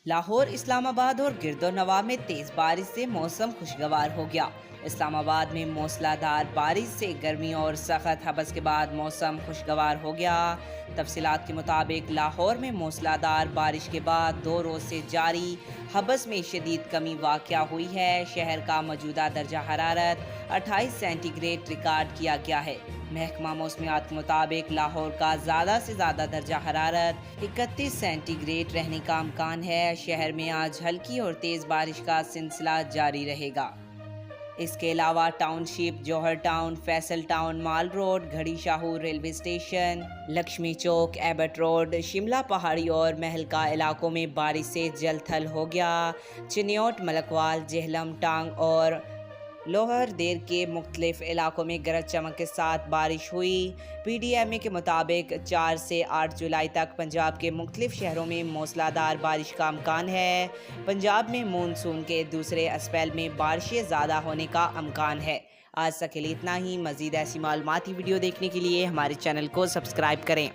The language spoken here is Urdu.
لاہور، اسلام آباد اور گرد و نواح میں تیز بارش سے موسم خوشگوار ہو گیا۔ اسلام آباد میں موسلا دھار بارش سے گرمی اور سخت ہبس کے بعد موسم خوشگوار ہو گیا۔ تفصیلات کے مطابق لاہور میں موسلا دھار بارش کے بعد 2 روز سے جاری ہبس میں شدید کمی واقع ہوئی ہے۔ شہر کا موجودہ درجہ حرارت 28 سینٹی گریڈ ریکارڈ کیا گیا ہے۔ محکمہ موسمیات کے مطابق لاہور کا زیادہ سے زیادہ درجہ حرارت 31 سینٹی گریڈ رہنے کا امکان ہے۔ شہر میں آج ہلکی اور تیز بارش کا سلسلہ جاری رہے گا۔ اس کے علاوہ ٹاؤن شپ، جوہر ٹاؤن، فیصل ٹاؤن، مال روڈ، گھڑی شاہور ریلوے اسٹیشن، لکشمی چوک، ایبٹ روڈ، شملہ پہاڑی اور مہلکا علاقوں میں بارش سے جل تھل ہو گیا۔ چنیوٹ، ملکوال، جہلم، ٹانگ اور لوہر دیر کے مختلف علاقوں میں گرج چمک کے ساتھ بارش ہوئی۔ پی ڈی ایم اے کے مطابق 4 سے 8 جولائی تک پنجاب کے مختلف شہروں میں موسلا دھار بارش کا امکان ہے۔ پنجاب میں مونسون کے دوسرے اسپیل میں بارشیں زیادہ ہونے کا امکان ہے۔ آج تک کے لیے اتنا ہی۔ مزید ایسی معلوماتی ویڈیو دیکھنے کے لیے ہمارے چینل کو سبسکرائب کریں۔